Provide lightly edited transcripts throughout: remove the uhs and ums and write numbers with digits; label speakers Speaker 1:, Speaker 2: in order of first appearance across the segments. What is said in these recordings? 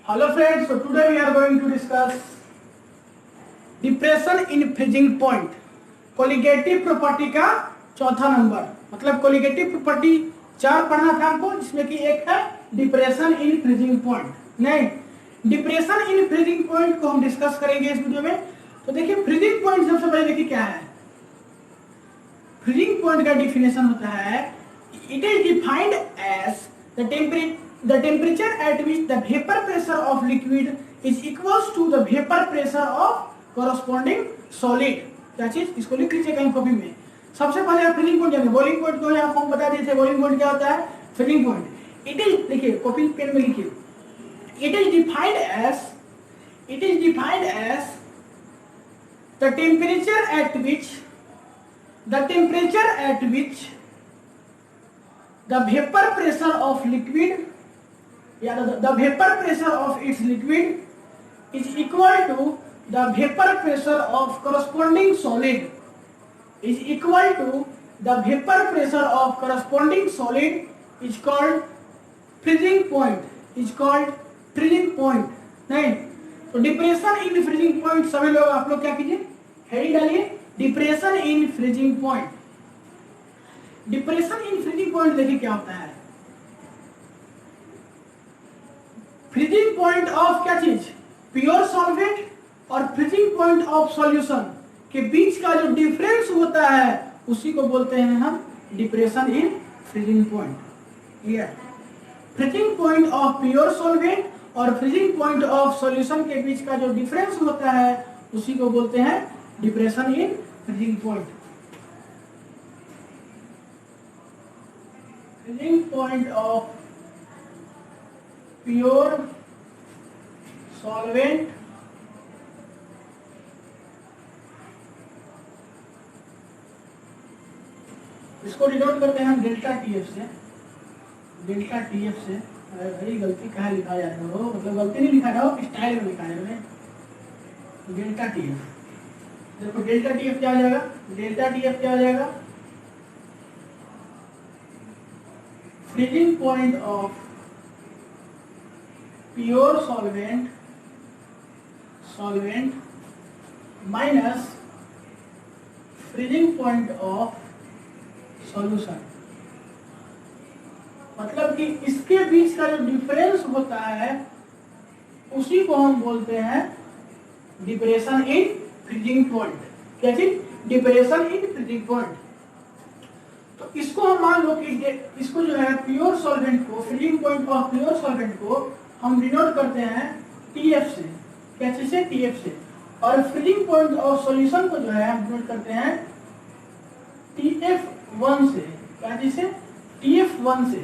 Speaker 1: Hello friends, so today we are going to discuss depression in freezing point. Colligative property का चौथा number, मतलब colligative property 4 पढ़ना था हमको, जिसमें कि एक है डिप्रेशन इन फ्रीजिंग पॉइंट। नहीं, डिप्रेशन इन फ्रीजिंग पॉइंट को हम डिस्कस करेंगे इस वीडियो में। तो देखिए फ्रीजिंग पॉइंट सबसे पहले देखिए क्या है। फ्रीजिंग पॉइंट का डिफिनेशन होता है, it is defined as the temperature at which the vapor pressure of liquid is equals to the vapor pressure of corresponding solid। क्या चीज, इसको लिख लीजिए कहीं कॉपी में। सबसे पहले आप फ्रीजिंग पॉइंट जानिए। बॉइलिंग पॉइंट को यहाँ फॉर्म बता दिए थे। बॉइलिंग पॉइंट क्या होता है, फ्रीजिंग पॉइंट। इट इज, देखिए कॉपी पेन में लिखिए, it is defined as the temperature at which the vapor pressure of liquid, the vapor pressure of its liquid is equal to the vapor pressure of corresponding solid, is equal to the vapor pressure of corresponding solid is called freezing point, is called freezing point। नहीं तो depression in freezing point, सभी लोग आप लोग क्या कीजिए, heading डालिए depression in freezing point. Depression in freezing point देखिए क्या होता है। फ्रीजिंग पॉइंट ऑफ क्या चीज, प्योर सॉल्वेंट और फ्रीजिंग पॉइंट ऑफ सॉल्यूशन के बीच का जो डिफरेंस होता है उसी को बोलते हैं हम depression in freezing point. Clear? Freezing point of pure solvent और फ्रीजिंग पॉइंट ऑफ सॉल्यूशन के बीच का जो डिफरेंस होता है उसी को बोलते हैं depression in freezing point. Freezing point of pure solvent इसको डिनोट करते हैं हम डेल्टा टीएफ से। डेल्टा टीएफ से, अरे भाई गलती कहाँ लिखा जा रहा है, मतलब गलती नहीं लिखा रहा, स्टाइल में लिखा जा रहा है। डेल्टा टीएफ, देखो डेल्टा टीएफ क्या आ जाएगा, डेल्टा टीएफ क्या आ जाएगा, freezing point of pure solvent minus freezing point of solution. मतलब कि इसके बीच का जो डिफरेंस होता है उसी को हम बोलते हैं डिप्रेशन इन फ्रीजिंग पॉइंट। क्या चीज, डिप्रेशन इन फ्रीजिंग पॉइंट। तो इसको हम मान लो कि इसको जो है प्योर सॉल्वेंट को, freezing point of pure solvent को हम डिनोट करते हैं टीएफ से। क्या चीज से, टीएफ से। और फ्रीजिंग पॉइंट ऑफ सॉल्यूशन को जो है हम डिनोट करते हैं टीएफ1 से। क्या चीज से, टीएफ1 से।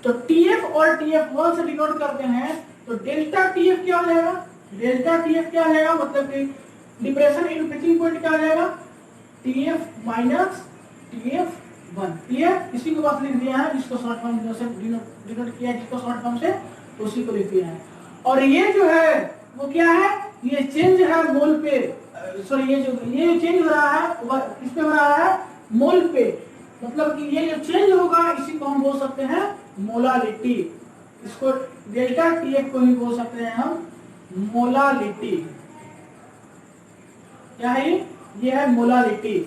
Speaker 1: तो टीएफ और टीएफ1 से डिनोट करते हैं तो डेल्टा टीएफ क्या हो जाएगा, डेल्टा टीएफ क्या हो जाएगा, मतलब कि डिप्रेशन इन फ्रीजिंग पॉइंट क्या हो जाएगा, टीएफ माइनस टीएफ1। क्लियर? इसी को बस लिख दिया है, जिसको शॉर्ट फॉर्म से डिनोट किया है, जिसको शॉर्ट फॉर्म से उसी को लिख दिया है। और ये जो है वो क्या है, ये चेंज है मोल पे, सॉरी ये चेंज हो रहा है, किस पे हो रहा है, मोल पे। मतलब कि ये जो चेंज होगा इसी को हम बोल सकते हैं मोलालिटी। इसको डेल्टा टीएफ को ही बोल सकते हैं हम मोलालिटी। क्या है ये है मोलालिटी।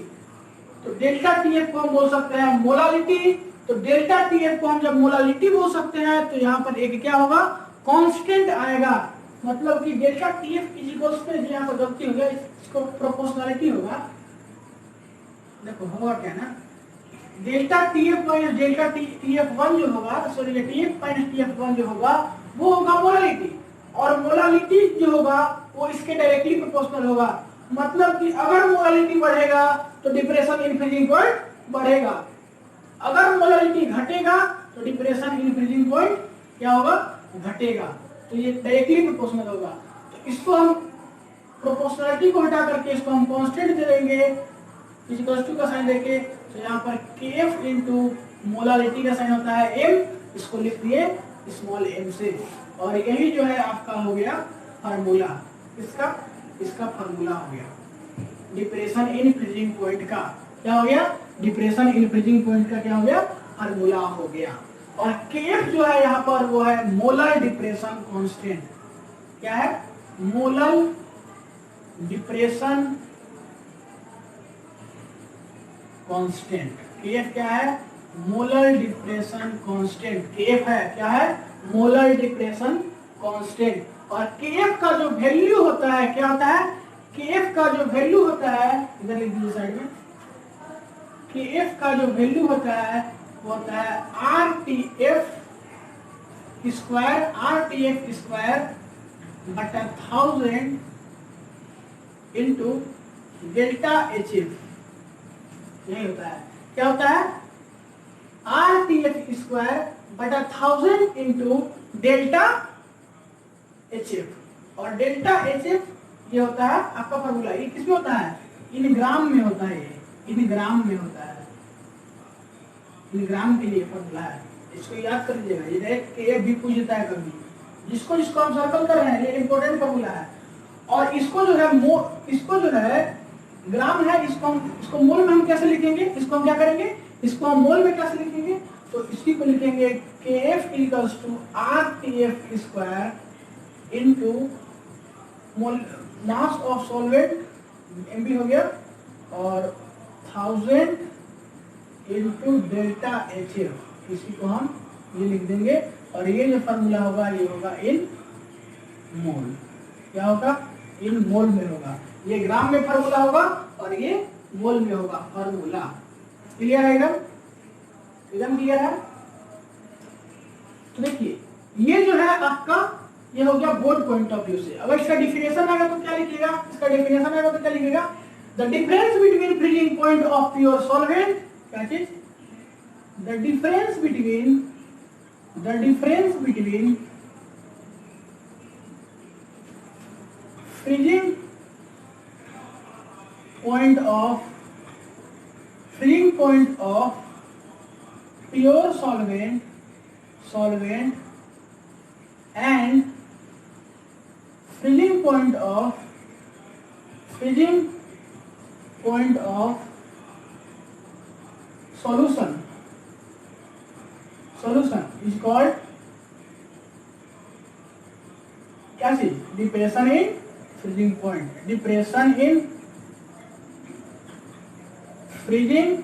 Speaker 1: तो डेल्टा टीएफ को हम बोल सकते हैं मोलालिटी। तो डेल्टा टीएफ को हम जब मोलालिटी बोल सकते हैं तो यहाँ पर एक क्या होगा, कांस्टेंट आएगा। मतलब कि डेल्टा टीएफ इज इक्वल्स पे, यहाँ पर गलती हो गया, इसको प्रोपोर्शनलिटी होगा। देखो होगा क्या ना, डेल्टा टीएफ माइनस डेल्टा टीएफ1 जो होगा, सॉरी टीएफ माइनस टीएफ1 जो होगा वो होगा मोलालिटी। और मोलालिटी जो होगा वो इसके डायरेक्टली प्रोपोर्शनल होगा। मतलब कि अगर मोलालिटी बढ़ेगा तो डिप्रेशन इन फ्रीजिंग पॉइंट बढ़ेगा, अगर मोलालिटी घटेगा तो डिप्रेशन इन फ्रीजिंग पॉइंट क्या होगा, घटेगा। तो ये डायरेक्टली प्रोपोर्शनल होगा। तो इसको हम प्रोपोर्शनलिटी को हटा करके इसको हम कांस्टेंट दे देंगे, इक्वल टू का साइन देके। तो यहाँ पर केएफ इनटू मोलालिटी का साइन होता है एम, इसको लिख दिए स्मॉल एम से। और यही जो है आपका हो गया फार्मूला, इसका फार्मूला हो गया डिप्रेशन इन फ्रीजिंग पॉइंट का। क्या हो गया, डिप्रेशन इन फ्रीजिंग पॉइंट का क्या हो गया, फार्मूला हो गया। और केएफ जो है यहाँ पर वो है मोलर डिप्रेशन कांस्टेंट। क्या है, मोलल डिप्रेशन कांस्टेंट। केएफ क्या है, मोलर डिप्रेशन कांस्टेंट। केएफ है क्या है, मोलर डिप्रेशन कांस्टेंट। और केएफ का जो वैल्यू होता है क्या होता है, केएफ का जो वैल्यू होता है, इधर लिख दीजिए साइड में, केएफ का जो वैल्यू होता है वो होता है आरटीएफ स्क्वायर बटा 1000 इंटू डेल्टा एच एफ। यही होता है, क्या होता है, आरटीएफ स्क्वायर बटा 1000 इंटू डेल्टा एच एफ। और डेल्टा एच एफ ये होता है आपका फॉर्मूला, ये किसमें होता है, इन ग्राम में होता है, इन ग्राम में होता है, इन ग्राम के लिए फॉर्मूला है, इसको याद कर लीजिएगा। ये डायरेक्ट केएफ भी पूछ देता है कभी, जिसको जिसको हम सर्कल कर रहे हैं ये इंपॉर्टेंट फॉर्मूला है। और इसको जो है इसको जो है ग्राम है, इसको मोल में हम कैसे लिखेंगे, इसको हम क्या करेंगे, इसको हम मोल में कैसे लिखेंगे, तो इसी को लिखेंगे KF equals to RTF square into mole mass of solvent MB हो गया, और 1000 इनटू डेल्टा HF, इसी को हम ये लिख देंगे। और ये जो फॉर्मूला होगा ये होगा इन मोल, क्या होगा, इन मोल में होगा। ये ग्राम में फॉर्मूला होगा और ये मोल में होगा फॉर्मूला। क्लियर है, एकदम क्लियर है। तो देखिए ये जो है आपका, ये हो गया बोर्ड पॉइंट ऑफ व्यू से। अगर इसका डिफिनेशन आएगा तो क्या लिखिएगा, इसका डिफिनेशन आएगा तो क्या लिखिएगा, the difference between freezing point of pure solvent, क्या चीज, the difference between freezing point of pure solvent and freezing point of solution is called क्या चीज, depression in freezing point, depression in freezing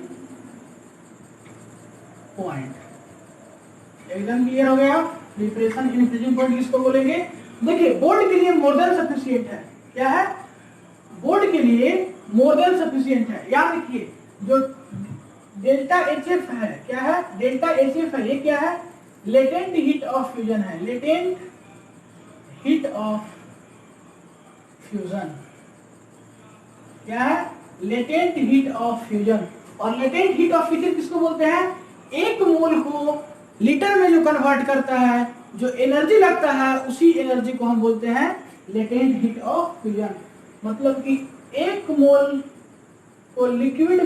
Speaker 1: point. एकदम clear हो गया, depression in freezing point किसको बोलेंगे। देखिए बोर्ड के लिए मोर देन सफिशिएंट है, क्या है, बोर्ड के लिए मोर देन सफिशिएंट है। याद रखिए जो डेल्टा HF है, क्या है, डेल्टा HF है, ये क्या है, लेटेंट हीट ऑफ फ्यूजन है, लेटेंट हीट ऑफ फ्यूजन, क्या है, लेटेंट हीट ऑफ फ्यूजन। और लेटेंट हीट ऑफ फ्यूजन किसको बोलते हैं, एक मोल को लीटर में जो कन्वर्ट करता है, जो एनर्जी लगता है उसी एनर्जी को हम बोलते हैं लेटेंट हीट ऑफ फ्यूजन। मतलब कि एक मोल को लिक्विड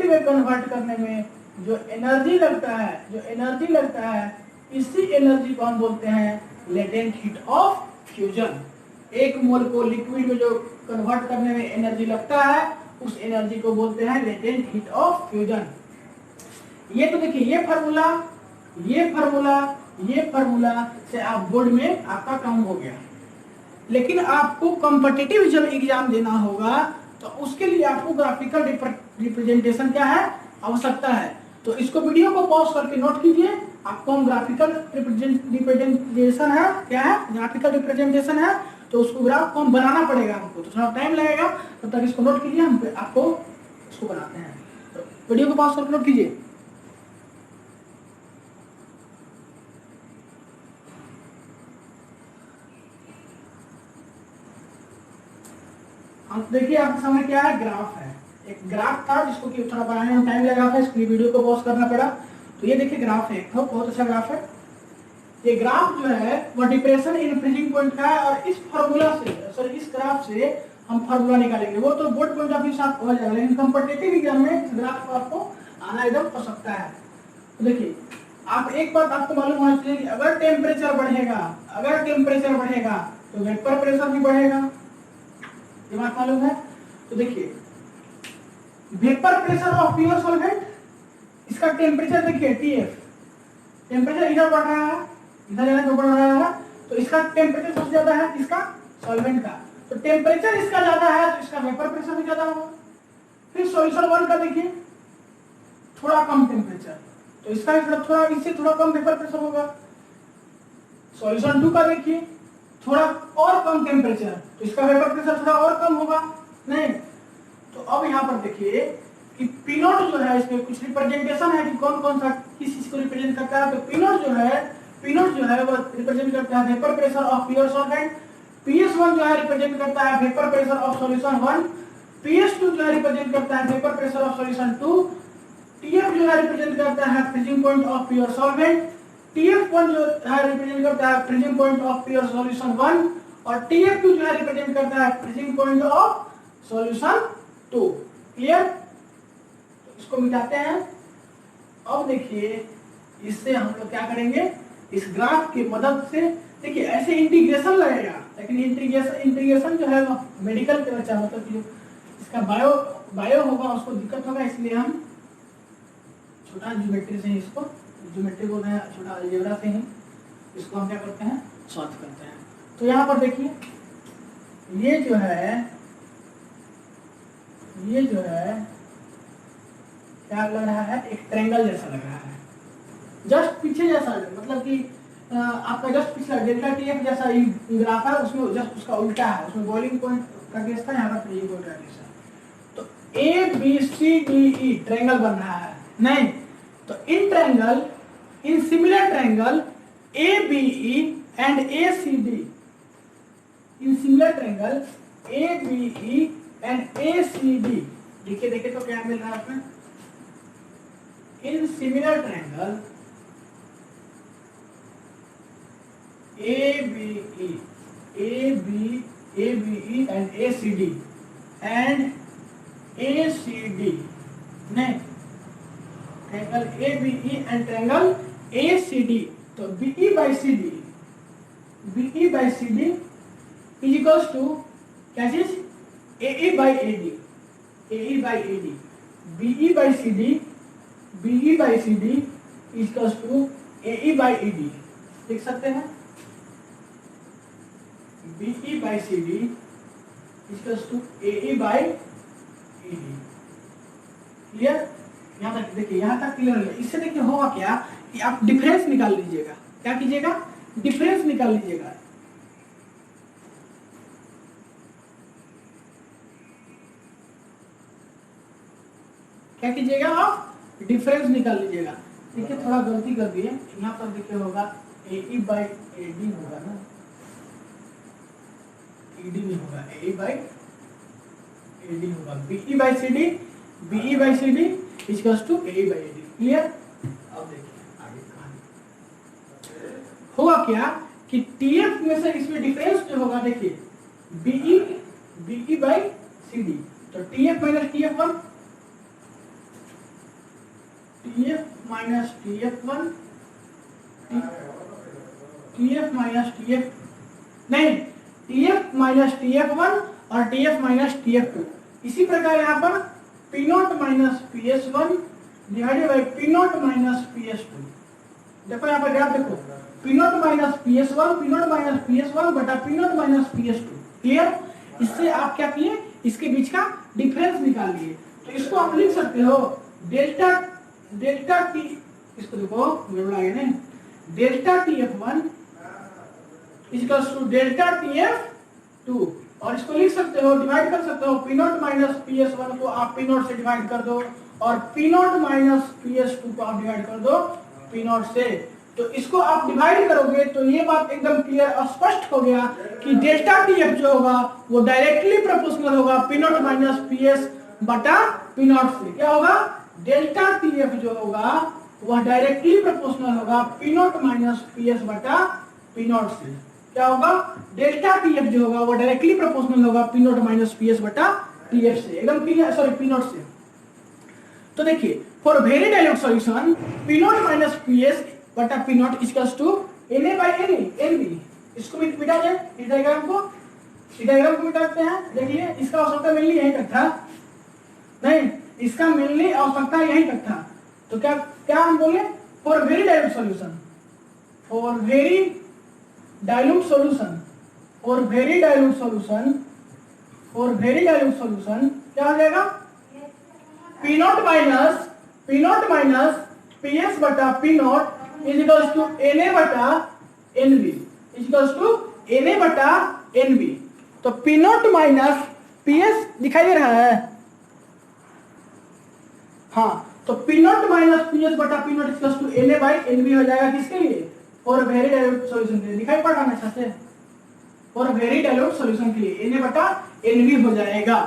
Speaker 1: में कन्वर्ट करने में जो एनर्जी लगता है इसी एनर्जी को हम बोलते हैं लेटेंट हीट ऑफ फ्यूजन। एक मोल को लिक्विड में जो कन्वर्ट करने में एनर्जी लगता है उस एनर्जी को बोलते हैं लेटेंट हीट ऑफ फ्यूजन। ये तो देखिए ये फार्मूला से आप बोर्ड में आपका काम हो गया। लेकिन आपको कॉम्पिटिटिव जब एग्जाम देना होगा तो उसके लिए आपको ग्राफिकल रिप्रेजेंटेशन क्या है, आवश्यकता है। तो इसको वीडियो को पॉज करके नोट कीजिए, आपको हम ग्राफिकल रिप्रेजेंटेशन है, क्या है, ग्राफिकल रिप्रेजेंटेशन है, तो उसको ग्राफ को हम बनाना पड़ेगा हमको, तो थोड़ा टाइम लगेगा, तब तक इसको नोट कीजिए, हम आपको इसको बनाते हैं। तो वीडियो को पॉज करके नोट कीजिए। अब देखिए आपके सामने क्या है, ग्राफ है, एक ग्राफ था जिसको कि थोड़ा बनाने में टाइम लगा था, इसलिए वीडियो को पॉज करना पड़ा। तो ये देखिए ग्राफ है, बहुत अच्छा ग्राफ है। ये ग्राफ जो है वो डिप्रेशन इन फ्रीजिंग पॉइंट का है, और इस फार्मूला से इस ग्राफ से हम फार्मूला निकालेंगे। वो तो बोर्ड पॉइंट ऑफ व्यू से आपको हो जाएगा, लेकिन कॉम्पिटिटिव एग्जाम में इस ग्राफ को आपको आना एकदम हो सकता है। तो देखिए आप एक बात आपको मालूम होना चाहिए कि अगर टेम्परेचर बढ़ेगा तो वेपर प्रेशर भी बढ़ेगा, ये बात मालूम है। तो देखिए vapour pressure of pure solvent, इसका टेम्परेचर देखिए TF, टेम्परेचर इधर बढ़ रहा है इधर जाने पे ऊपर बढ़ेगा। तो इसका टेम्परेचर सबसे ज्यादा है, किसका? सॉल्वेंट का। तो टेम्परेचर इसका ज्यादा है तो इसका वेपर प्रेशर भी ज्यादा होगा। फिर सॉल्यूशन 1 का देखिए, थोड़ा कम टेम्परेचर, तो इसका थोड़ा इससे थोड़ा कम वेपर प्रेशर होगा। सॉल्यूशन 2 का देखिए, थोड़ा और कम टेम्परेचर, तो इसका वेपर प्रेशर थोड़ा और कम होगा। नहीं, तो अब यहाँ पर देखिए कि पी नॉट जो है, इसमें कुछ रिप्रेजेंटेशन है कि कौन कौन सा किस चीज को रिप्रेजेंट करता है। तो पी नॉट जो है वो रिप्रेजेंट करता है vapour pressure of pure solvent. PS1 जो है रिप्रेजेंट करता है vapour pressure of solution 1। PS2 जो है रिप्रेजेंट करता है vapour pressure of solution 2। TF जो है रिप्रेजेंट करता है freezing point of pure solvent. TF1 जो है रिप्रेजेंट करता है freezing point of pure solution 1 और TF2 जो है रिप्रेजेंट करता है freezing point of solution 2। Clear? तो इसको मिटाते हैं। अब देखिए इससे हम लोग क्या करेंगे, इस ग्राफ की मदद से देखिए ऐसे इंटीग्रेशन लगेगा, लेकिन इंटीग्रेशन जो है मेडिकल के बच्चा मतलब कि इसका बायो होगा उसको दिक्कत होगा, इसलिए हम छोटा ज्योमेट्री से ही इसको ज्योमेट्री बोलते हैं, छोटा अलजेब्रा से ही इसको हम क्या करते हैं, सॉल्व करते हैं। तो यहाँ पर देखिए ये जो है क्या लग रहा है, एक ट्रायंगल जैसा लग रहा है, जस्ट पीछे जैसा, मतलब कि आपका जस्ट पिछला डेल्टा टीएफ जैसा ही ग्राफ है, उसमें जस्ट उसका उल्टा है, उसमें बॉइलिंग पॉइंट का केस था, यहाँ पर फ्रीजिंग पॉइंट का केस है। तो ABCDE ट्रायंगल बन रहा है, नहीं तो in similar triangle ABE and ACD, in similar triangle ABE and ACD, देखिए तो क्या मिल रहा है आपने, in similar triangle ABE and ACD नहीं, triangle ABE and triangle ACD, तो BE by CD is equals to क्या चीज, AE by AD, BE by CD is equals to AE by AD, लिख सकते हैं BE by CD equals to AE by AD। Clear? यहाँ तक देखिए, यहाँ तक क्लियर है। इससे देखिए होगा क्या कि आप डिफरेंस निकाल लीजिएगा, क्या कीजिएगा, डिफरेंस निकाल लीजिएगा। क्या कीजिएगा, आप डिफरेंस निकाल लीजिएगा। देखिए थोड़ा गलती कर दिए, यहाँ पर देखिए होगा AE by AD होगा ना, ED नहीं होगा, AE by AD होगा, BE by CD equals to AE by AD। Clear? अब देखिए आगे कहानी होगा क्या कि TF में से इसमें डिफरेंस जो होगा, देखिए BE by CD, तो TF minus TF1, TF minus TF1, TF minus TF नहीं, TF minus TF1 और TF minus TF2। इसी प्रकार यहाँ पर P0 minus PS1 divided by P0 minus PS2। देखो यहाँ पर ग्राफ देखो, P0 minus PS1 बटा P0 minus PS2। क्लियर? इससे आप क्या किए, इसके बीच का डिफरेंस निकाल लिए। तो इसको आप लिख सकते हो डेल्टा टी, इसको देखो गड़बड़ आ गया नहीं, delta TF1 equals to delta TF2, और इसको लिख सकते हो, डिवाइड कर सकते हो, P0 माइनस PS1 को आप P0 से डिवाइड कर दो और P0 माइनस PS2 को आप डिवाइड कर दो P0 से। तो इसको आप डिवाइड करोगे तो ये बात एकदम क्लियर और स्पष्ट हो गया कि डेल्टा TF जो होगा वो डायरेक्टली प्रोपोर्शनल होगा P0 माइनस PS बटा P0 से। क्या होगा, डेल्टा TF जो होगा वह डायरेक्टली प्रोपोर्शनल होगा P0 माइनस PS बटा P0 से। क्या होगा, डेल्टा TF जो होगा वो डायरेक्टली प्रोपोर्शनल होगा P0 माइनस PS बटा TF से। एकदम क्लियर, सॉरी P0 से। तो देखिए for very dilute solution P0 minus PS बटा P0 equals to Na by NB। इसको मिटा जाए, इस डायग्राम को मिटाते हैं। देखिए इसका आवश्यकता मिलनी यहीं तक था, नहीं इसका मिलनी आवश्यकता यहीं तक था। तो क्या हम बोले, for very dilute solution for very dilute solution, for very dilute solution, for very dilute solution क्या हो जाएगा? P नॉट माइनस PS बटा P naught is equals to Na बटा Nb is equals to Na बटा Nb। तो P naught minus PS दिखाई दे रहा है? हाँ, तो P नॉट माइनस PS बटा P naught equals to Na by Nb हो जाएगा किसके लिए? फॉर वेरी डाइल्यूट सॉल्यूशन के लिए। दिखाई पड़ रहा है अच्छा से? फॉर वेरी डाइल्यूट सॉल्यूशन के लिए Na बटा Nb हो जाएगा।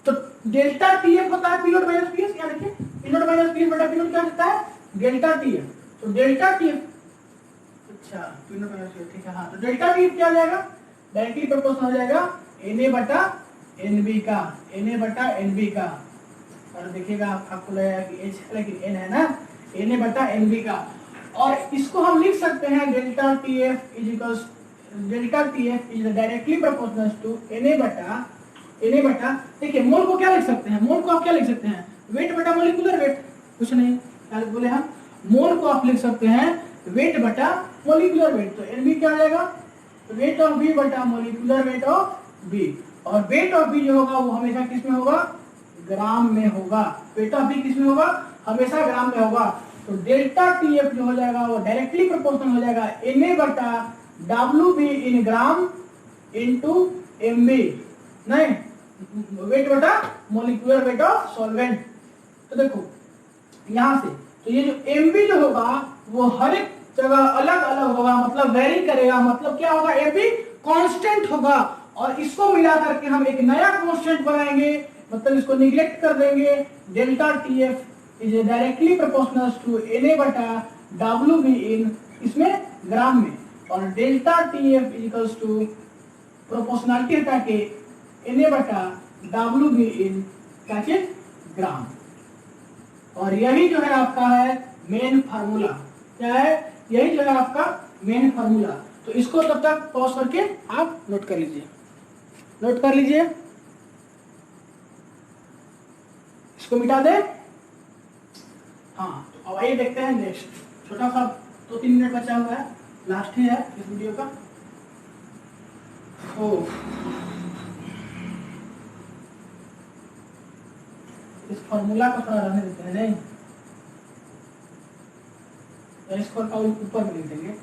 Speaker 1: तो डेल्टा TF होता है P नॉट माइनस PS, यहाँ देखिए P नॉट माइनस PS बटा P नॉट क्या होता है? Delta TF। तो डेल्टा TF, अच्छा P नॉट माइनस PS, ठीक है। हाँ, तो डेल्टा TF क्या हो जाएगा? डायरेक्टली प्रोपोर्शनल हो जाएगा Na बटा Nb का, Na बटा Nb का। और देखिएगा आपको लगेगा कि H है लेकिन N है ना, Na बटा Nb का। और इसको हम लिख सकते हैं delta TF is equals, delta TF is directly proportional to Na बटा, देखिए मोल को क्या लिख सकते हैं? मोल को आप क्या लिख सकते हैं? वेट बटा मोलिकुलर वेट, कुछ नहीं, क्या बोले हम? मोल को आप लिख सकते हैं वेट बटा मोलिकुलर वेट। तो Nb क्या हो जाएगा? वेट ऑफ B बटा मोलिकुलर वेट ऑफ B। और वेट ऑफ B जो होगा वो हमेशा किस में होगा? ग्राम में होगा। वेट ऑफ B किस में होगा? हमेशा ग्राम में होगा। तो डेल्टा TF जो हो जाएगा वो डायरेक्टली प्रोपोर्शनल हो जाएगा Na बटा WB in gram into MB, नहीं वेट बटा मोलिकुलर वेट ऑफ सॉल्वेंट। तो देखो यहां से, तो ये जो MB जो होगा वो हर एक जगह अलग अलग होगा, मतलब वेरी करेगा। मतलब क्या होगा? MB कांस्टेंट होगा। और इसको मिला करके हम एक नया कांस्टेंट बनाएंगे, मतलब इसको निगलेक्ट कर देंगे। Delta TF is directly proportional to Na बटा WB इन, इसमें ग्राम में। और delta TF is equals to proportionality हटा के Na बटा WB इन क्या चीज? ग्राम। और यही जो है आपका है मेन फार्मूला। क्या है? यही जो है आपका मेन फार्मूला। तो इसको तब तक पॉज करके आप नोट कर लीजिए, नोट कर लीजिए। इसको मिटा दे। हाँ, तो अब आइए देखते हैं नेक्स्ट। छोटा सा 2-3 मिनट बचा हुआ है, लास्ट ही है इस वीडियो का। इस फॉर्मूला को थोड़ा रहने देते हैं, नहीं इसको ऊपर में लिख देंगे।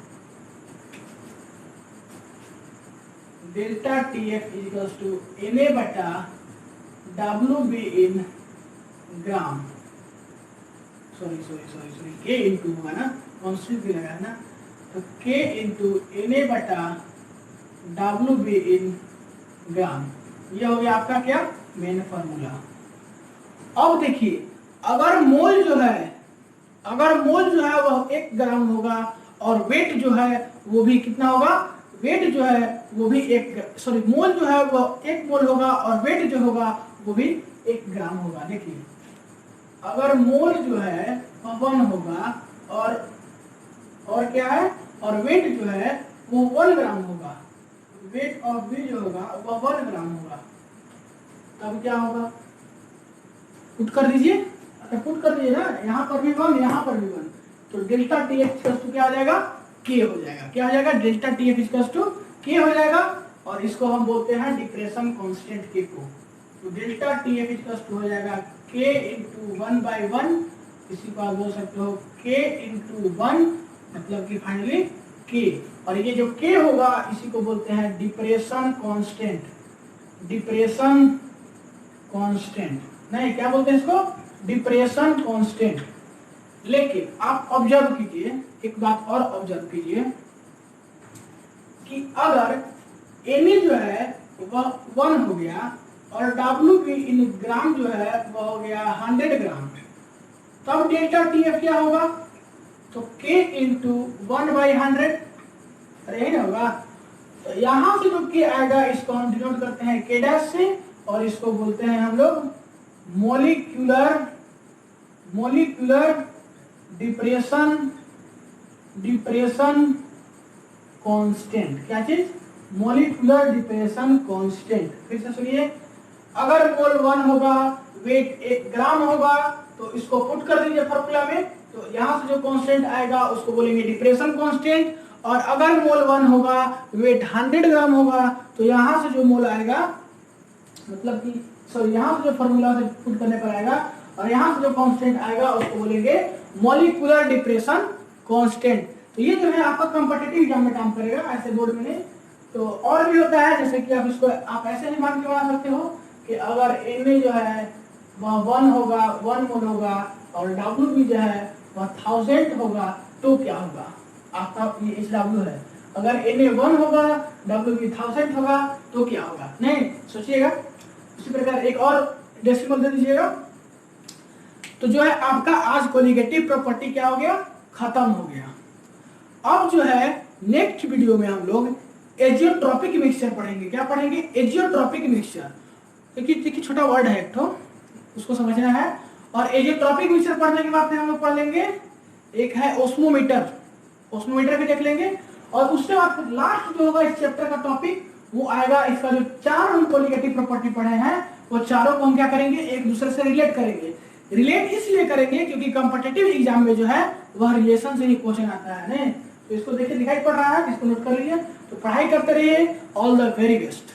Speaker 1: Delta TF is equals to Na बटा WB in gram, sorry K into होगा ना, कॉन्स्टेंट भी लगा है ना, तो K इंटू Na बटा WB इन ग्राम। ये हो गया आपका क्या? Main formula. अब देखिए, अगर मोल जो है वह 1 ग्राम होगा और वेट जो है वो भी कितना होगा? वेट जो है वो भी मोल जो है वो 1 मोल होगा और वेट जो होगा वो भी 1 ग्राम होगा। देखिए, अगर मोल जो है वह 1 होगा और क्या है, और वेट जो है वो 1 ग्राम होगा, वेट ऑफ B जो होगा वह 1 ग्राम होगा, तब क्या होगा? पुट कर दीजिए, अच्छा पुट कर दीजिए ना, यहाँ पर भी 1, यहाँ पर भी 1। तो डेल्टा TF टू क्या हो जाएगा? K हो जाएगा। क्या हो जाएगा? डेल्टा TF टू K हो जाएगा। और इसको हम बोलते हैं डिप्रेशन कांस्टेंट K को। तो डेल्टा TF टू हो जाएगा K इंटू 1/1, इसी को आप बोल सकते हो K इंटू 1, मतलब कि फाइनली K। और ये जो K होगा इसी को बोलते हैं डिप्रेशन कांस्टेंट। डिप्रेशन कांस्टेंट नहीं, क्या बोलते हैं इसको? Depression constant. लेकिन आप ऑब्जर्व कीजिए, एक बात और ऑब्जर्व कीजिए कि अगर Na जो है वह 1 हो गया और WB इन ग्राम जो है वह हो गया 100 ग्राम, तब डेल्टा TF क्या होगा? तो K इंटू 1/100, अरे ना होगा। तो यहाँ से जो K आएगा इसको हम डिनोट करते हैं K डैश से, और इसको बोलते हैं हम लोग मोलिकुलर डिप्रेशन कांस्टेंट। क्या चीज? Molecular depression constant. फिर से सुनिए, अगर मोल 1 होगा, वेट 1 ग्राम होगा, तो इसको पुट कर दीजिए फॉर्मूला में, तो यहाँ से जो कांस्टेंट आएगा उसको बोलेंगे डिप्रेशन कांस्टेंट। और अगर मोल 1 होगा, वेट 100 ग्राम होगा, तो यहाँ से जो मोल आएगा, मतलब कि सॉरी यहाँ से जो फॉर्मूला से पुट करने पर आएगा और यहाँ से जो कांस्टेंट आएगा उसको बोलेंगे मॉलिक्यूलर डिप्रेशन कांस्टेंट। तो ये जो है आपका कॉम्पिटिटिव एग्जाम में काम करेगा, ऐसे बोर्ड में नहीं। तो और भी होता है, जैसे कि आप इसको आप ऐसे नहीं मान के बना सकते हो कि अगर Na जो है वह 1 होगा, 1 मोल होगा, और W जो है वह 1000 होगा, तो क्या होगा आपका, ये SW है, अगर Na 1 होगा, W 1000 होगा, तो क्या होगा, नहीं सोचिएगा। इसी प्रकार एक और डेसिमल दे दीजिएगा। तो जो है आपका आज कोलिगेटिव प्रॉपर्टी क्या हो गया, खत्म हो गया। अब जो है नेक्स्ट वीडियो में हम लोग एजियोट्रॉपिक मिक्सचर पढ़ेंगे। क्या पढ़ेंगे, एजियोट्रॉपिक मिक्सचर। देखिए छोटा वर्ड है एक तो, उसको समझना है। और एजियोट्रॉपिक मिक्सचर पढ़ने के बाद फिर हम लोग पढ़ लेंगे एक है ओस्मोमीटर, ओस्मोमीटर भी देख लेंगे। और उसके बाद फिर लास्ट जो होगा इस चैप्टर का टॉपिक वो आएगा, इसका जो 4 हम कोलिगेटिव प्रॉपर्टी पढ़े हैं वो चारों को हम क्या करेंगे, एक दूसरे से रिलेट करेंगे। रिलेट इसलिए करेंगे क्योंकि कॉम्पिटिटिव एग्जाम में जो है वह रिलेशन से ही क्वेश्चन आता है। नहीं तो इसको देखिए दिखाई पड़ रहा है, इसको नोट कर लीजिए। तो पढ़ाई करते रहिए। All the very best.